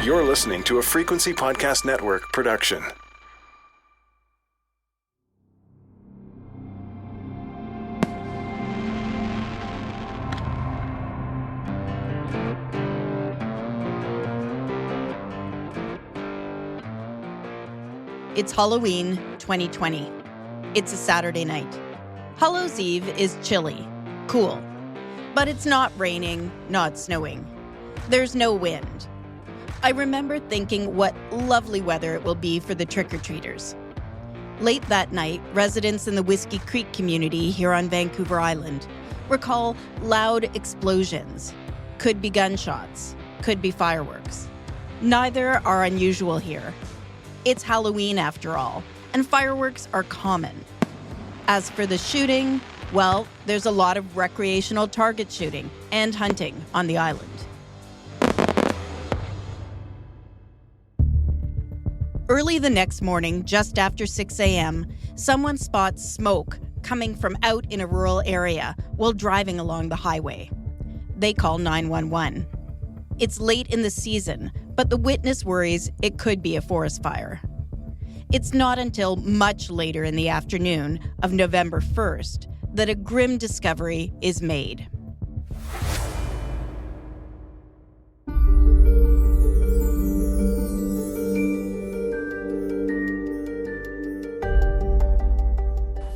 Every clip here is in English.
You're listening to a Frequency Podcast Network production. It's Halloween 2020. It's a Saturday night. Hallows Eve is chilly, cool. But it's not raining, not snowing. There's no wind. I remember thinking what lovely weather it will be for the trick-or-treaters. Late that night, residents in the Whiskey Creek community here on Vancouver Island recall loud explosions. Could be gunshots, could be fireworks. Neither are unusual here. It's Halloween after all, and fireworks are common. As for the shooting, well, there's a lot of recreational target shooting and hunting on the island. Early the next morning, just after 6 a.m., someone spots smoke coming from out in a rural area while driving along the highway. They call 911. It's late in the season, but the witness worries it could be a forest fire. It's not until much later in the afternoon of November 1st that a grim discovery is made.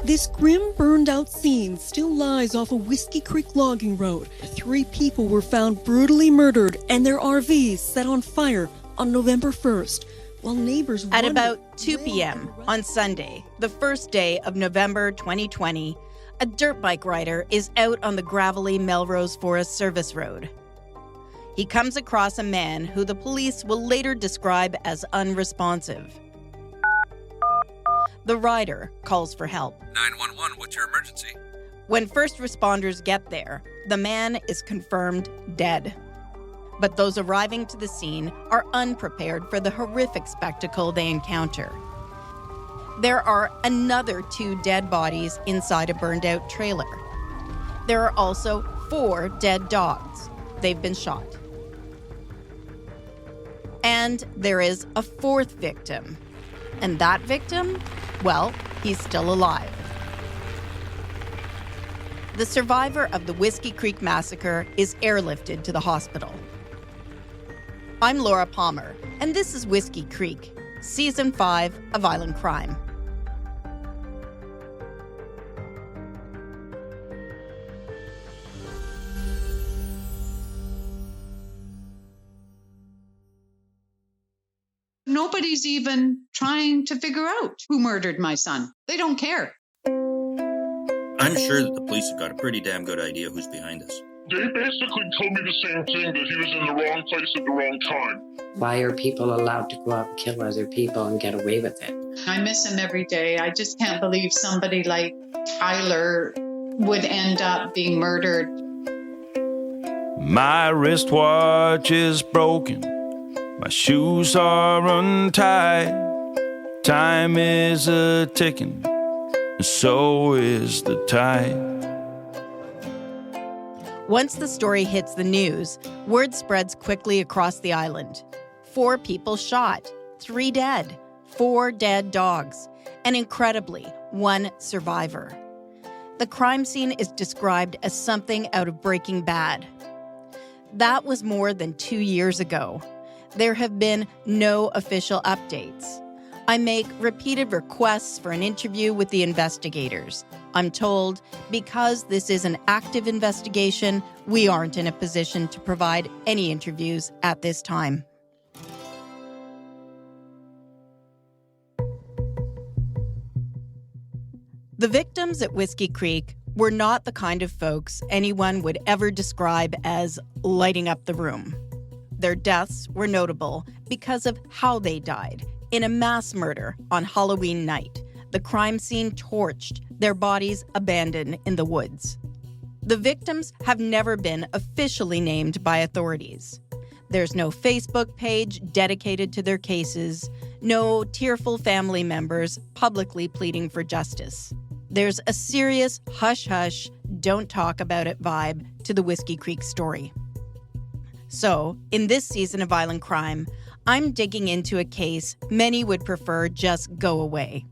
This grim, burned-out scene still lies off a Whiskey Creek logging road. 3 people were found brutally murdered and their RVs set on fire on November 1st, while neighbors At about 2 p.m. on Sunday, the first day of November 2020, a dirt bike rider is out on the gravelly Melrose Forest Service Road. He comes across a man who the police will later describe as unresponsive. The rider calls for help. 911, what's your emergency? When first responders get there, the man is confirmed dead. But those arriving to the scene are unprepared for the horrific spectacle they encounter. There are another 2 dead bodies inside a burned-out trailer. There are also 4 dead dogs. They've been shot. And there is a 4th victim. And that victim, well, he's still alive. The survivor of the Whiskey Creek massacre is airlifted to the hospital. I'm Laura Palmer, and this is Whiskey Creek, Season 5 of Island Crime. Nobody's even trying to figure out who murdered my son. They don't care. I'm sure that the police have got a pretty damn good idea who's behind this. They basically told me the same thing, that he was in the wrong place at the wrong time. Why are people allowed to go out and kill other people and get away with it? I miss him every day. I just can't believe somebody like Tyler would end up being murdered. My wristwatch is broken. My shoes are untied. Time is a-ticking, and so is the tide. Once the story hits the news, word spreads quickly across the island. 4 people shot, 3 dead, 4 dead dogs, and incredibly, 1 survivor. The crime scene is described as something out of Breaking Bad. That was more than 2 years ago. There have been no official updates. I make repeated requests for an interview with the investigators. I'm told because this is an active investigation, we aren't in a position to provide any interviews at this time. The victims at Whiskey Creek were not the kind of folks anyone would ever describe as lighting up the room. Their deaths were notable because of how they died. In a mass murder on Halloween night, the crime scene torched, their bodies abandoned in the woods. The victims have never been officially named by authorities. There's no Facebook page dedicated to their cases, no tearful family members publicly pleading for justice. There's a serious hush-hush, don't talk about it vibe to the Whiskey Creek story. So, in this season of Island Crime, I'm digging into a case many would prefer just go away.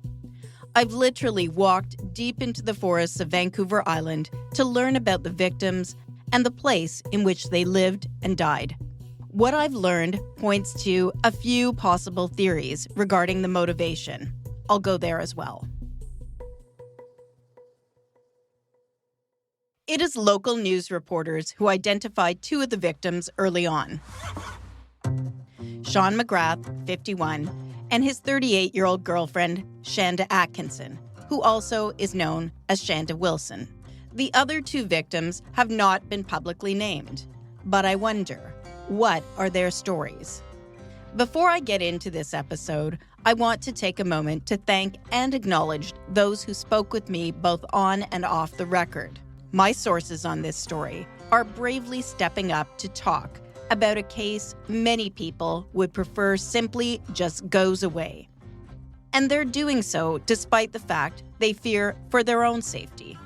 I've literally walked deep into the forests of Vancouver Island to learn about the victims and the place in which they lived and died. What I've learned points to a few possible theories regarding the motivation. I'll go there as well. It is local news reporters who identified two of the victims early on. Sean McGrath, 51, and his 38-year-old girlfriend, Shanda Atkinson, who also is known as Shanda Wilson. The other two victims have not been publicly named, but I wonder, what are their stories? Before I get into this episode, I want to take a moment to thank and acknowledge those who spoke with me both on and off the record. My sources on this story are bravely stepping up to talk about a case many people would prefer simply just goes away. And they're doing so despite the fact they fear for their own safety.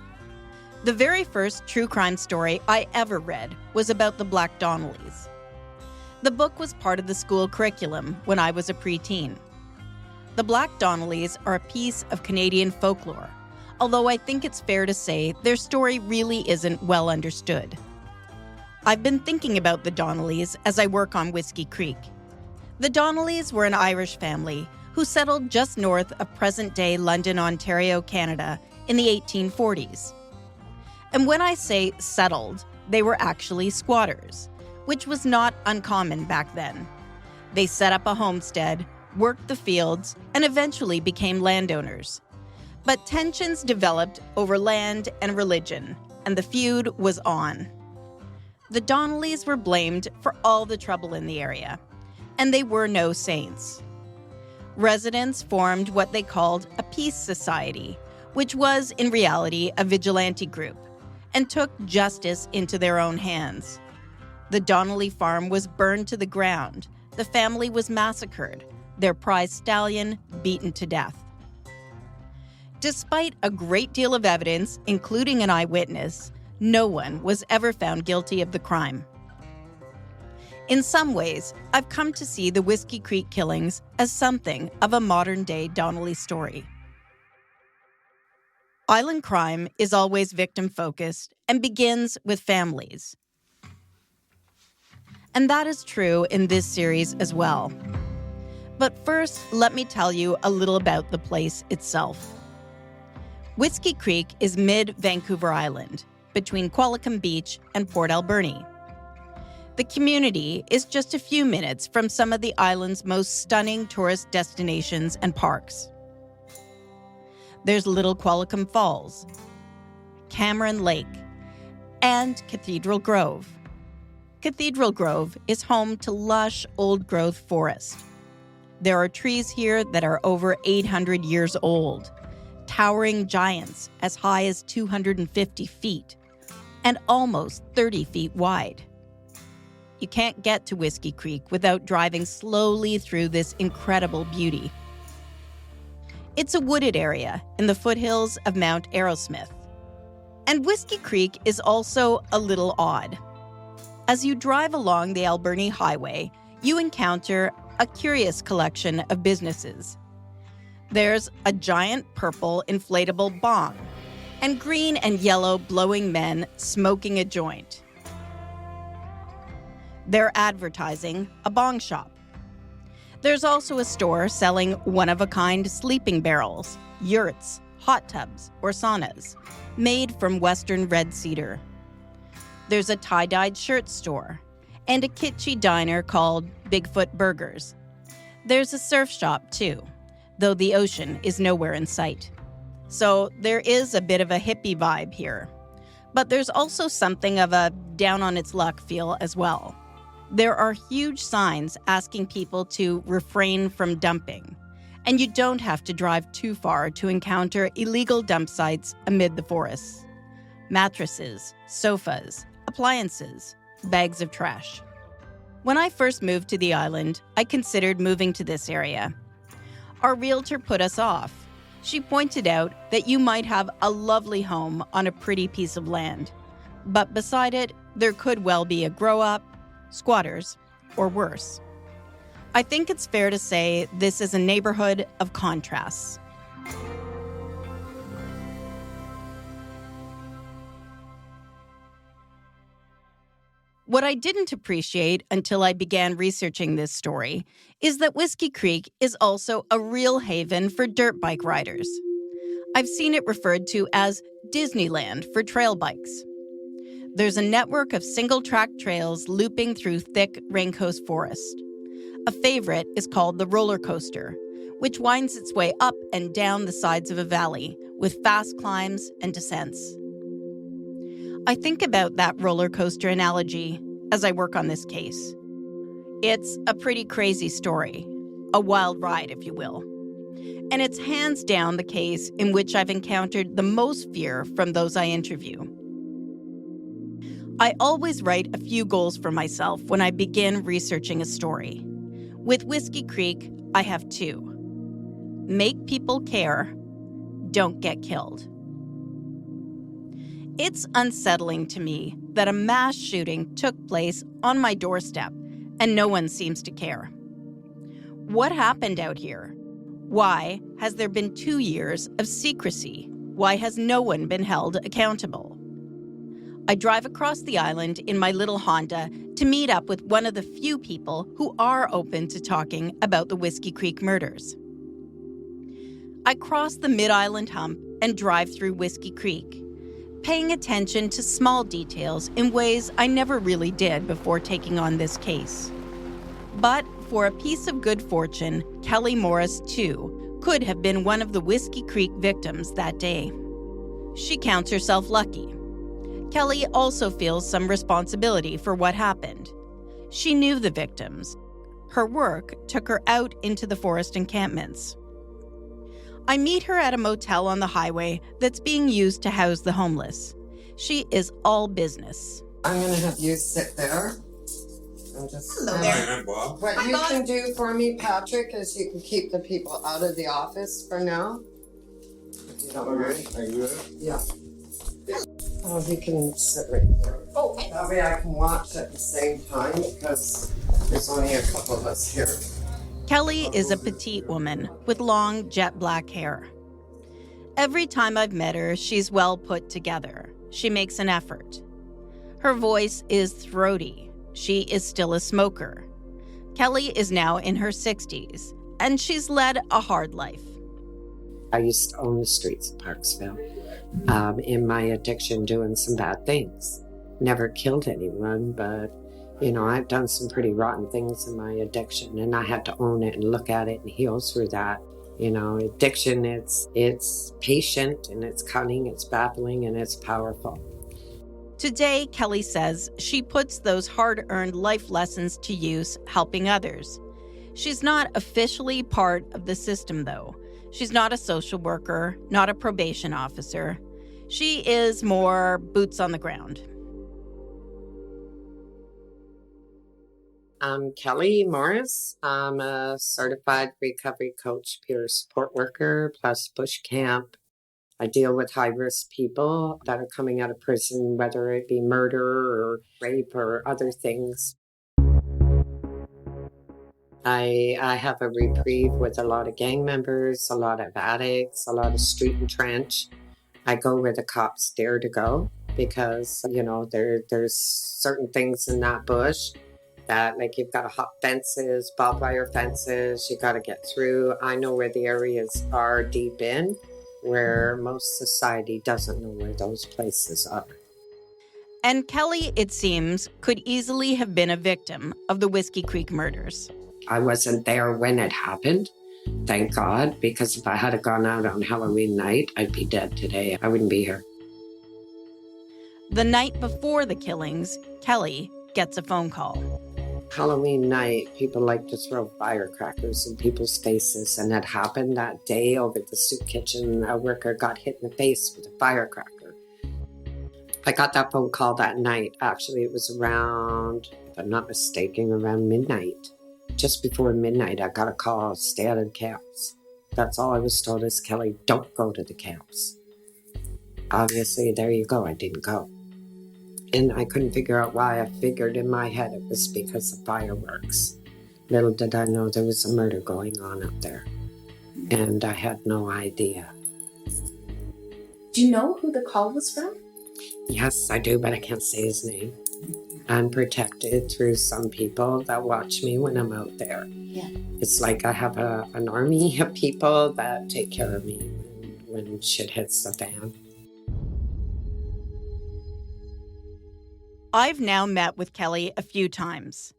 The very first true crime story I ever read was about the Black Donnellys. The book was part of the school curriculum when I was a preteen. The Black Donnellys are a piece of Canadian folklore, although I think it's fair to say their story really isn't well understood. I've been thinking about the Donnellys as I work on Whiskey Creek. The Donnellys were an Irish family who settled just north of present-day London, Ontario, Canada in the 1840s. And when I say settled, they were actually squatters, which was not uncommon back then. They set up a homestead, worked the fields, and eventually became landowners. But tensions developed over land and religion, and the feud was on. The Donnellys were blamed for all the trouble in the area, and they were no saints. Residents formed what they called a peace society, which was in reality a vigilante group, and took justice into their own hands. The Donnelly farm was burned to the ground, the family was massacred, their prize stallion beaten to death. Despite a great deal of evidence, including an eyewitness, no one was ever found guilty of the crime. In some ways, I've come to see the Whiskey Creek killings as something of a modern-day Donnelly story. Island crime is always victim-focused and begins with families. And that is true in this series as well. But first, let me tell you a little about the place itself. Whiskey Creek is mid-Vancouver Island, between Qualicum Beach and Port Alberni. The community is just a few minutes from some of the island's most stunning tourist destinations and parks. There's Little Qualicum Falls, Cameron Lake, and Cathedral Grove. Cathedral Grove is home to lush old-growth forest. There are trees here that are over 800 years old, towering giants as high as 250 feet and almost 30 feet wide. You can't get to Whiskey Creek without driving slowly through this incredible beauty. It's a wooded area in the foothills of Mount Arrowsmith. And Whiskey Creek is also a little odd. As you drive along the Alberni Highway, you encounter a curious collection of businesses. There's a giant purple inflatable bong and green and yellow blowing men smoking a joint. They're advertising a bong shop. There's also a store selling one-of-a-kind sleeping barrels, yurts, hot tubs, or saunas, made from Western red cedar. There's a tie-dyed shirt store and a kitschy diner called Bigfoot Burgers. There's a surf shop, too, though the ocean is nowhere in sight. So there is a bit of a hippie vibe here. But there's also something of a down-on-its-luck feel as well. There are huge signs asking people to refrain from dumping, and you don't have to drive too far to encounter illegal dump sites amid the forests. Mattresses, sofas, appliances, bags of trash. When I first moved to the island, I considered moving to this area. Our realtor put us off. She pointed out that you might have a lovely home on a pretty piece of land, but beside it, there could well be a grow-up, squatters, or worse. I think it's fair to say this is a neighborhood of contrasts. What I didn't appreciate until I began researching this story is that Whiskey Creek is also a real haven for dirt bike riders. I've seen it referred to as Disneyland for trail bikes. There's a network of single-track trails looping through thick raincoast forest. A favorite is called the roller coaster, which winds its way up and down the sides of a valley with fast climbs and descents. I think about that roller coaster analogy as I work on this case. It's a pretty crazy story, a wild ride, if you will. And it's hands down the case in which I've encountered the most fear from those I interview. I always write a few goals for myself when I begin researching a story. With Whiskey Creek, I have two. Make people care, don't get killed. It's unsettling to me that a mass shooting took place on my doorstep and no one seems to care. What happened out here? Why has there been 2 years of secrecy? Why has no one been held accountable? I drive across the island in my little Honda to meet up with one of the few people who are open to talking about the Whiskey Creek murders. I cross the Mid-Island Hump and drive through Whiskey Creek, paying attention to small details in ways I never really did before taking on this case. But for a piece of good fortune, Kelly Morris, too, could have been one of the Whiskey Creek victims that day. She counts herself lucky. Kelly also feels some responsibility for what happened. She knew the victims. Her work took her out into the forest encampments. I meet her at a motel on the highway that's being used to house the homeless. She is all business. I'm going to have you sit there. And just Hello there. What you can do for me, Patrick, is you can keep the people out of the office for now. You don't mind. Are you good? Yeah. Oh, you can sit right there. Okay. That way I can watch at the same time because there's only a couple of us here. Kelly is a petite woman with long jet black hair. Every time I've met her, she's well put together. She makes an effort. Her voice is throaty. She is still a smoker. Kelly is now in her 60s, and she's led a hard life. I used to own the streets of Parksville. In my addiction, doing some bad things. Never killed anyone, but I've done some pretty rotten things in my addiction, and I had to own it and look at it and heal through that. Addiction, it's patient and it's cunning, it's baffling, and it's powerful. Today, Kelly says she puts those hard-earned life lessons to use helping others. She's not officially part of the system, though. She's not a social worker, not a probation officer. She is more boots on the ground. I'm Kelly Morris. I'm a certified recovery coach, peer support worker, plus bush camp. I deal with high-risk people that are coming out of prison, whether it be murder or rape or other things. I have a reprieve with a lot of gang members, a lot of addicts, a lot of street and trench. I go where the cops dare to go because, there's certain things in that bush that, like, you've got to hop fences, barbed wire fences, you got to get through. I know where the areas are deep in, where most society doesn't know where those places are. And Kelly, it seems, could easily have been a victim of the Whiskey Creek murders. I wasn't there when it happened, thank God, because if I had gone out on Halloween night, I'd be dead today. I wouldn't be here. The night before the killings, Kelly gets a phone call. Halloween night, people like to throw firecrackers in people's faces, and it happened that day over the soup kitchen. A worker got hit in the face with a firecracker. I got that phone call that night. Actually, it was around, if I'm not mistaken, around midnight. Just before midnight, I got a call, stay out of the camps. That's all I was told is, Kelly, don't go to the camps. Obviously, there you go, I didn't go. And I couldn't figure out why. I figured in my head it was because of fireworks. Little did I know there was a murder going on up there. And I had no idea. Do you know who the call was from? Yes, I do, but I can't say his name. I'm protected through some people that watch me when I'm out there. Yeah. It's like I have an army of people that take care of me when shit hits the fan. I've now met with Kelly a few times.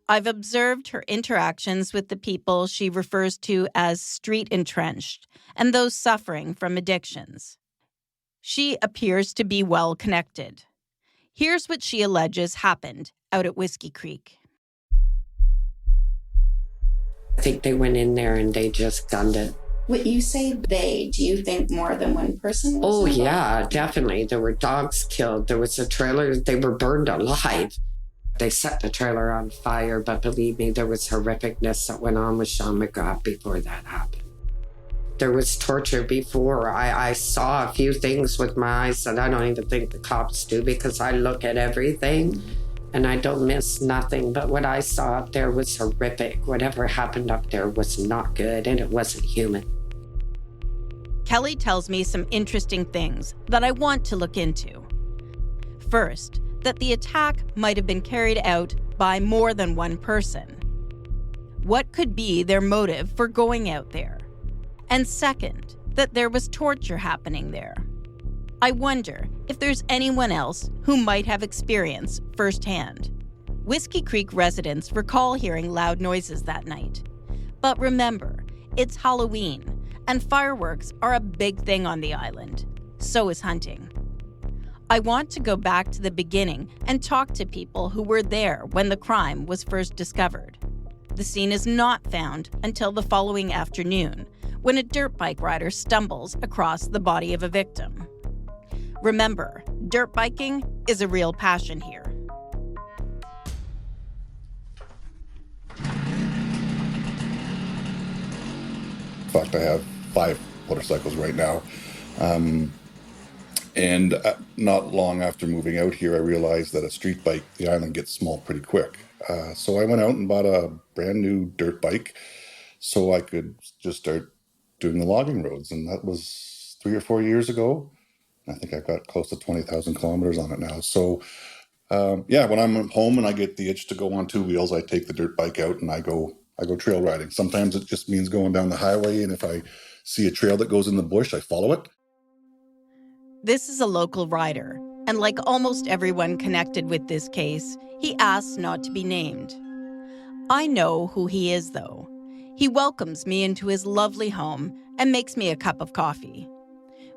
I've observed her interactions with the people she refers to as street entrenched and those suffering from addictions. She appears to be well connected. Here's what she alleges happened out at Whiskey Creek. I think they went in there and they just gunned it. When you say they, do you think more than one person was Oh, involved? yeah, definitely. There were dogs killed. There was a trailer. They were burned alive. They set the trailer on fire, but believe me, there was horrificness that went on with Sean McGrath before that happened. There was torture before. I saw a few things with my eyes that I don't even think the cops do because I look at everything and I don't miss nothing. But what I saw up there was horrific. Whatever happened up there was not good and it wasn't human. Kelly tells me some interesting things that I want to look into. First, that the attack might have been carried out by more than one person. What could be their motive for going out there? And second, that there was torture happening there. I wonder if there's anyone else who might have experience firsthand. Whiskey Creek residents recall hearing loud noises that night. But remember, it's Halloween, and fireworks are a big thing on the island. So is hunting. I want to go back to the beginning and talk to people who were there when the crime was first discovered. The scene is not found until the following afternoon, when a dirt bike rider stumbles across the body of a victim. Remember, dirt biking is a real passion here. In fact, I have 5 motorcycles right now. And not long after moving out here, I realized that a street bike, the island gets small pretty quick. So I went out and bought a brand new dirt bike so I could just start doing the logging roads. And that was 3 or 4 years ago. I think I've got close to 20,000 kilometers on it now. So when I'm home and I get the itch to go on 2 wheels, I take the dirt bike out and I go trail riding. Sometimes it just means going down the highway. And if I see a trail that goes in the bush, I follow it. This is a local rider, and like almost everyone connected with this case, he asks not to be named. I know who he is, though. He welcomes me into his lovely home and makes me a cup of coffee.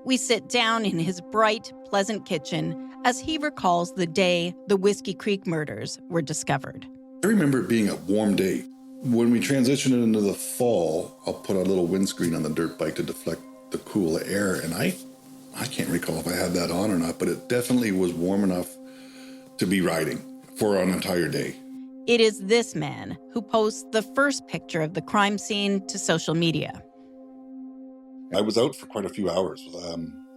We sit down in his bright, pleasant kitchen as he recalls the day the Whiskey Creek murders were discovered. I remember it being a warm day. When we transitioned into the fall, I'll put a little windscreen on the dirt bike to deflect the cool air, and I can't recall if I had that on or not, but it definitely was warm enough to be riding for an entire day. It is this man who posts the first picture of the crime scene to social media. I was out for quite a few hours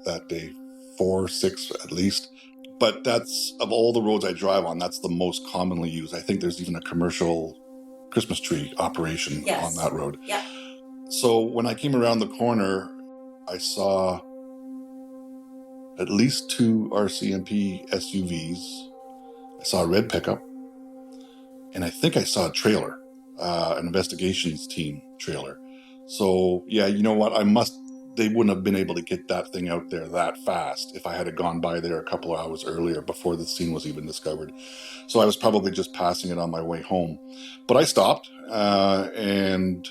that day, 4, 6 at least. But that's, of all the roads I drive on, that's the most commonly used. I think there's even a commercial Christmas tree operation on that road. Yeah. So when I came around the corner, I saw at least 2 RCMP SUVs. I saw a red pickup. And I think I saw a trailer, an investigations team trailer. So, yeah, you know what? They wouldn't have been able to get that thing out there that fast if I had gone by there a couple of hours earlier before the scene was even discovered. So I was probably just passing it on my way home. But I stopped, and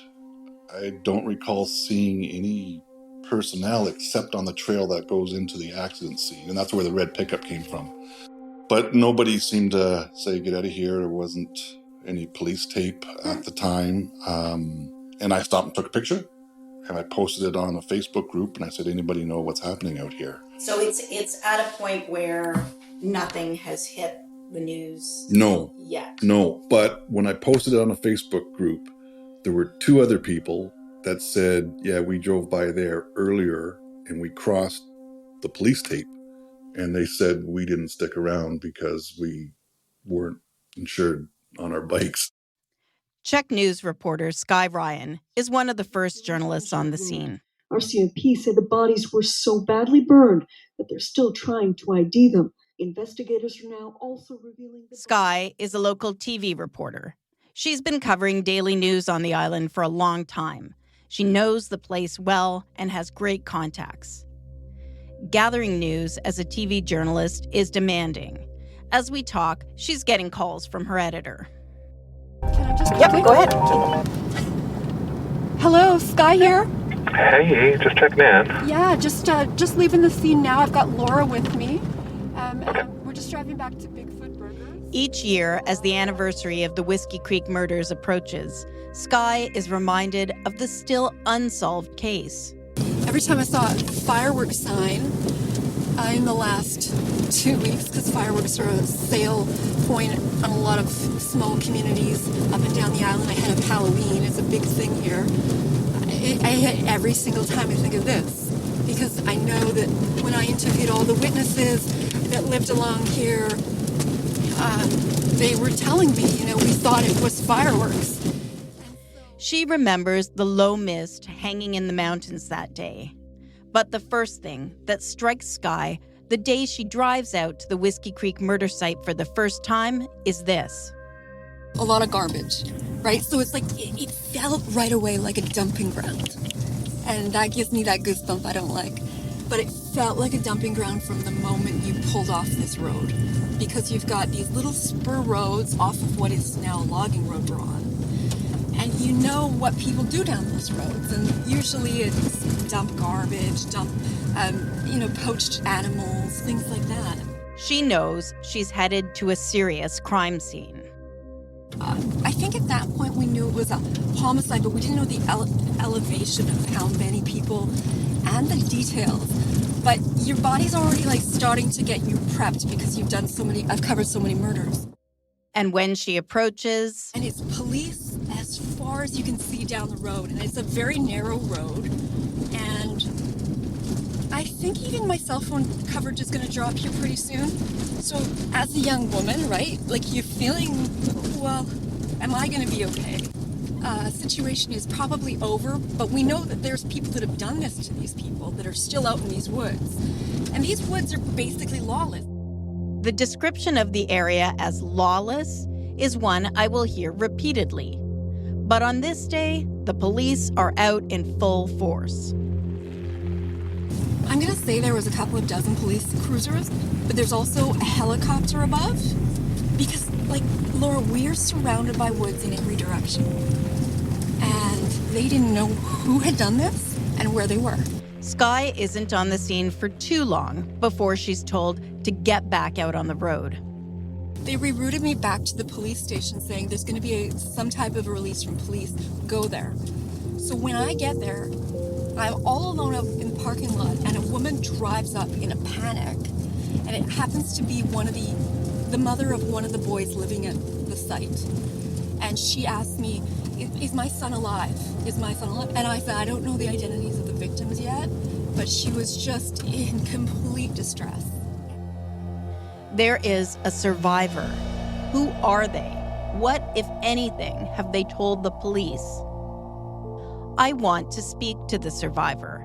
I don't recall seeing any personnel except on the trail that goes into the accident scene. And that's where the red pickup came from. But nobody seemed to say, get out of here. There wasn't any police tape at the time. And I stopped and took a picture. And I posted it on a Facebook group. And I said, anybody know what's happening out here? So it's at a point where nothing has hit the news yet. No. But when I posted it on a Facebook group, there were 2 other people that said, yeah, we drove by there earlier and we crossed the police tape. And they said we didn't stick around because we weren't insured on our bikes. CHEK News reporter Sky Ryan is one of the first journalists on the scene. RCMP said the bodies were so badly burned that they're still trying to ID them. Investigators are now also revealing... Sky is a local TV reporter. She's been covering daily news on the island for a long time. She knows the place well and has great contacts. Gathering news as a TV journalist is demanding. As we talk, she's getting calls from her editor. Yep, go ahead. Hello, Sky here. Hey, just checking in. Yeah, just leaving the scene now. I've got Laura with me. We're just driving back to Bigfoot Burgers. Each year, as the anniversary of the Whiskey Creek murders approaches, Sky is reminded of the still unsolved case. Every time I saw a fireworks sign in the last 2 weeks, because fireworks are a sale point on a lot of small communities up and down the island ahead of Halloween. It's a big thing here. Every single time I think of this, because I know that when I interviewed all the witnesses that lived along here, they were telling me, we thought it was fireworks. She remembers the low mist hanging in the mountains that day. But the first thing that strikes Sky the day she drives out to the Whiskey Creek murder site for the first time is this. A lot of garbage, right? So it's like, it felt right away like a dumping ground. And that gives me that goosebump I don't like. But it felt like a dumping ground from the moment you pulled off this road. Because you've got these little spur roads off of what is now a logging road we're on. And you know what people do down those roads. And usually it's dump garbage, dump, poached animals, things like that. She knows she's headed to a serious crime scene. I think at that point we knew it was a homicide, but we didn't know the elevation of how many people and the details. But your body's already starting to get you prepped because you've done I've covered so many murders. And when she approaches... And it's police as far as you can see down the road. And it's a very narrow road. And I think even my cell phone coverage is going to drop here pretty soon. So as a young woman, right, you're feeling, well, am I going to be okay? Situation is probably over, but we know that there's people that have done this to these people that are still out in these woods. And these woods are basically lawless. The description of the area as lawless is one I will hear repeatedly. But on this day, the police are out in full force. I'm going to say there was a couple of dozen police cruisers, but there's also a helicopter above. Because, Laura, we're surrounded by woods in every direction. And they didn't know who had done this and where they were. Sky isn't on the scene for too long before she's told to get back out on the road. They rerouted me back to the police station saying there's going to be some type of a release from police. Go there. So when I get there, I'm all alone out in the parking lot, and a woman drives up in a panic. And it happens to be the mother of one of the boys living at the site. And she asked me, is my son alive? Is my son alive? And I said, I don't know the identities of the victims yet, but she was just in complete distress. There is a survivor. Who are they? What, if anything, have they told the police? I want to speak to the survivor,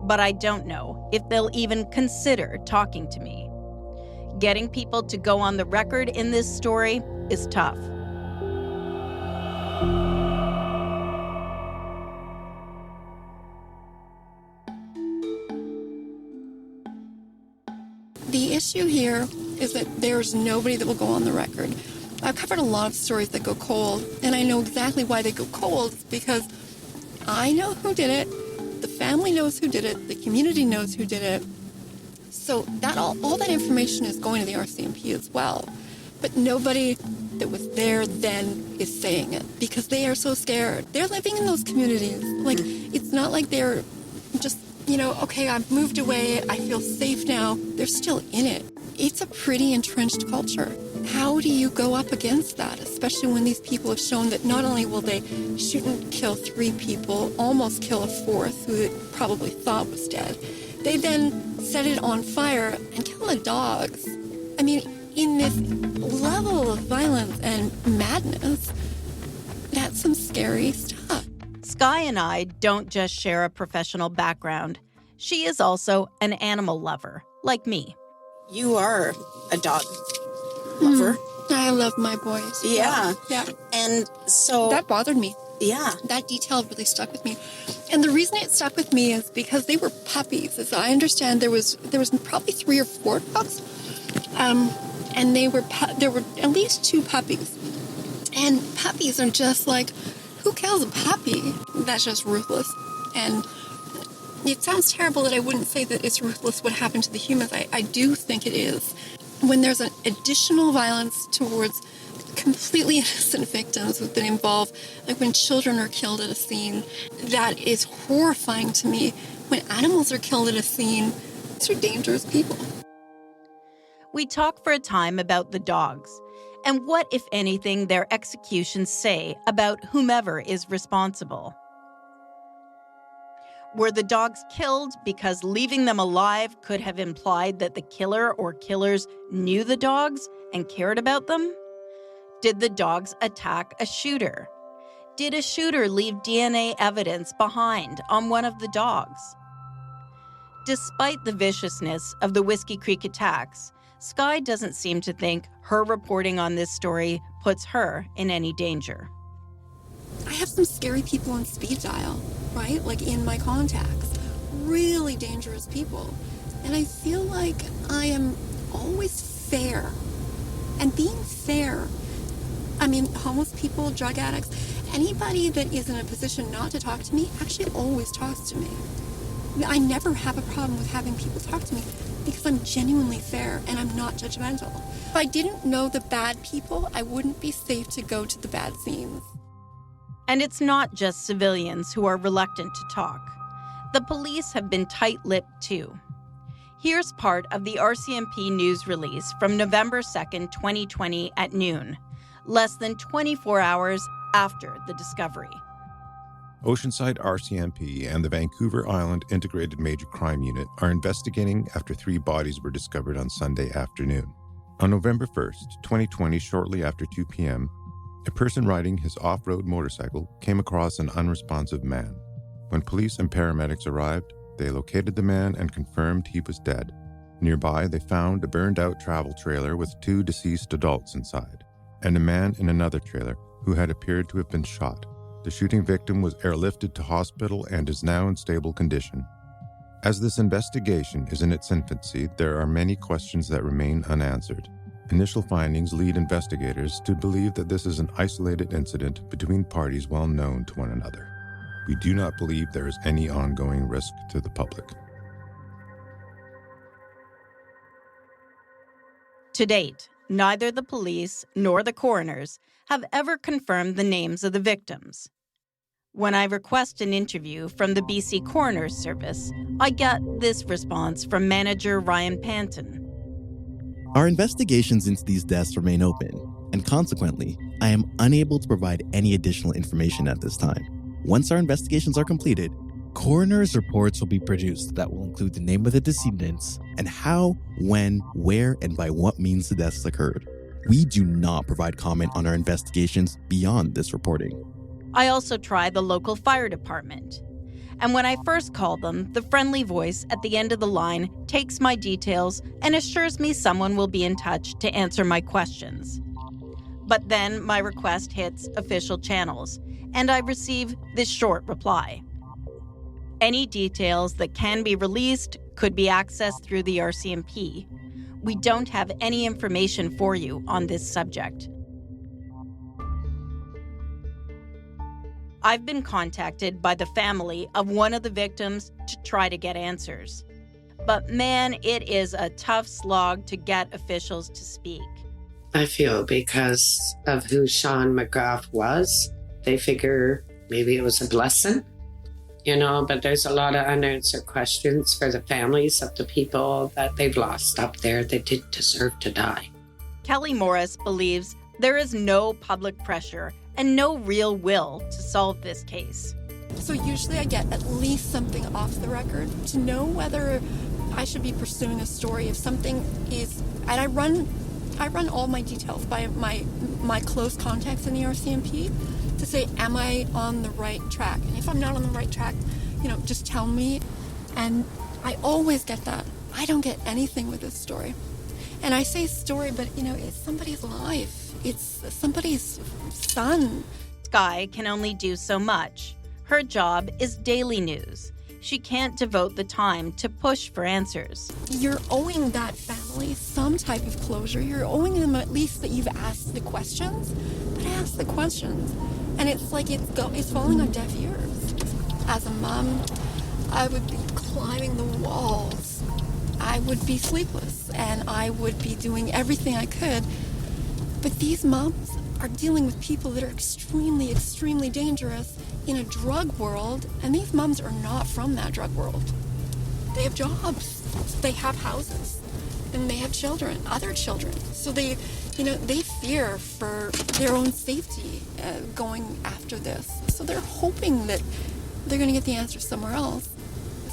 but I don't know if they'll even consider talking to me. Getting people to go on the record in this story is tough. The issue here is that there's nobody that will go on the record. I've covered a lot of stories that go cold, and I know exactly why they go cold. It's because I know who did it, the family knows who did it, the community knows who did it. So that all that information is going to the RCMP as well. But nobody that was there then is saying it because they are so scared. They're living in those communities. It's not like they're just, okay, I've moved away, I feel safe now. They're still in it. It's a pretty entrenched culture. How do you go up against that, especially when these people have shown that not only will they shoot and kill 3 people, almost kill a 4th who they probably thought was dead, They then set it on fire and kill the dogs. I mean, in this level of violence and madness, that's some scary stuff. Skye and I don't just share a professional background. She is also an animal lover, like me. You are a dog lover. I love my boys. Yeah. Yeah. And so... That bothered me. Yeah. That detail really stuck with me. And the reason it stuck with me is because they were puppies. As I understand, there was probably 3 or 4 dogs. And there were at least 2 puppies. And puppies are just like, who kills a puppy? That's just ruthless. And it sounds terrible that I wouldn't say that it's ruthless what happened to the humans. I do think it is. When there's an additional violence towards completely innocent victims that involve, like when children are killed at a scene, that is horrifying to me. When animals are killed at a scene, these are dangerous people. We talk for a time about the dogs and what, if anything, their executions say about whomever is responsible. Were the dogs killed because leaving them alive could have implied that the killer or killers knew the dogs and cared about them? Did the dogs attack a shooter? Did a shooter leave DNA evidence behind on one of the dogs? Despite the viciousness of the Whiskey Creek attacks, Skye doesn't seem to think her reporting on this story puts her in any danger. I have some scary people on speed dial, right? Like in my contacts. Really dangerous people. And I feel like I am always fair. And being fair, I mean, homeless people, drug addicts, anybody that is in a position not to talk to me actually always talks to me. I never have a problem with having people talk to me because I'm genuinely fair and I'm not judgmental. If I didn't know the bad people, I wouldn't be safe to go to the bad scenes. And it's not just civilians who are reluctant to talk. The police have been tight-lipped too. Here's part of the RCMP news release from November 2nd, 2020 at noon, less than 24 hours after the discovery. Oceanside RCMP and the Vancouver Island Integrated Major Crime Unit are investigating after 3 bodies were discovered on Sunday afternoon. On November 1st, 2020, shortly after 2 p.m., a person riding his off-road motorcycle came across an unresponsive man. When police and paramedics arrived, they located the man and confirmed he was dead. Nearby, they found a burned-out travel trailer with 2 deceased adults inside, and a man in another trailer who had appeared to have been shot. The shooting victim was airlifted to hospital and is now in stable condition. As this investigation is in its infancy, there are many questions that remain unanswered. Initial findings lead investigators to believe that this is an isolated incident between parties well known to one another. We do not believe there is any ongoing risk to the public. To date, neither the police nor the coroners have ever confirmed the names of the victims. When I request an interview from the BC Coroner's Service, I get this response from manager Ryan Panton. Our investigations into these deaths remain open, and consequently, I am unable to provide any additional information at this time. Once our investigations are completed, coroner's reports will be produced that will include the name of the decedents and how, when, where, and by what means the deaths occurred. We do not provide comment on our investigations beyond this reporting. I also try the local fire department. And when I first call them, the friendly voice at the end of the line takes my details and assures me someone will be in touch to answer my questions. But then my request hits official channels, and I receive this short reply. Any details that can be released could be accessed through the RCMP. We don't have any information for you on this subject. I've been contacted by the family of one of the victims to try to get answers. But man, it is a tough slog to get officials to speak. I feel because of who Sean McGrath was, they figure maybe it was a blessing, but there's a lot of unanswered questions for the families of the people that they've lost up there that didn't deserve to die. Kelly Morris believes there is no public pressure and no real will to solve this case. So usually I get at least something off the record to know whether I should be pursuing a story if something is, and I run all my details by my close contacts in the RCMP to say, am I on the right track? And if I'm not on the right track, just tell me. And I always get that. I don't get anything with this story. And I say story, but it's somebody's life. It's somebody's son. Sky can only do so much. Her job is daily news. She can't devote the time to push for answers. You're owing that family some type of closure. You're owing them at least that you've asked the questions. But ask the questions. And it's like it's falling on deaf ears. As a mom, I would be climbing the walls. I would be sleepless, and I would be doing everything I could. But these moms are dealing with people that are extremely, extremely dangerous in a drug world, and these moms are not from that drug world. They have jobs, they have houses, and they have children, other children. So they fear for their own safety going after this. So they're hoping that they're going to get the answer somewhere else.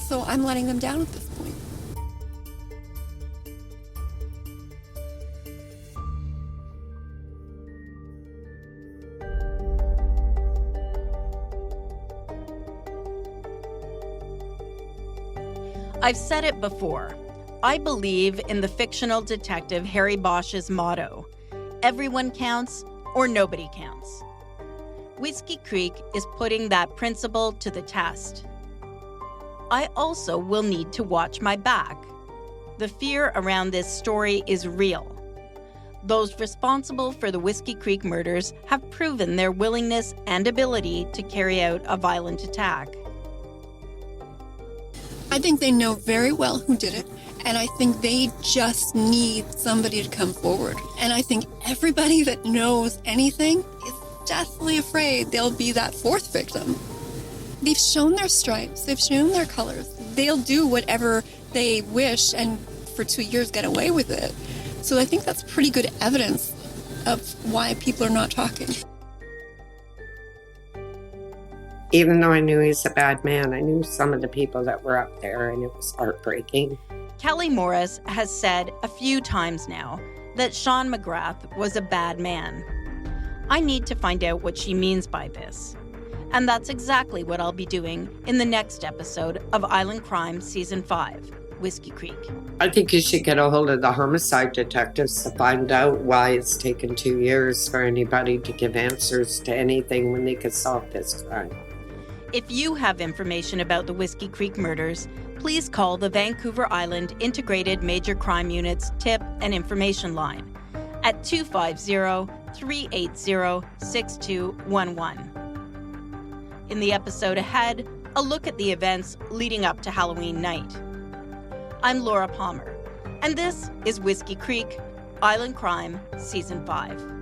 So I'm letting them down at this point. I've said it before. I believe in the fictional detective Harry Bosch's motto, everyone counts or nobody counts. Whiskey Creek is putting that principle to the test. I also will need to watch my back. The fear around this story is real. Those responsible for the Whiskey Creek murders have proven their willingness and ability to carry out a violent attack. I think they know very well who did it, and I think they just need somebody to come forward. And I think everybody that knows anything is deathly afraid they'll be that fourth victim. They've shown their stripes, they've shown their colors. They'll do whatever they wish and for 2 years get away with it. So I think that's pretty good evidence of why people are not talking. Even though I knew he's a bad man, I knew some of the people that were up there, and it was heartbreaking. Kelly Morris has said a few times now that Sean McGrath was a bad man. I need to find out what she means by this. And that's exactly what I'll be doing in the next episode of Island Crime Season 5, Whiskey Creek. I think you should get a hold of the homicide detectives to find out why it's taken 2 years for anybody to give answers to anything when they could solve this crime. If you have information about the Whiskey Creek murders, please call the Vancouver Island Integrated Major Crime Unit's tip and information line at 250-380-6211. In the episode ahead, a look at the events leading up to Halloween night. I'm Laura Palmer, and this is Whiskey Creek, Island Crime, Season 5.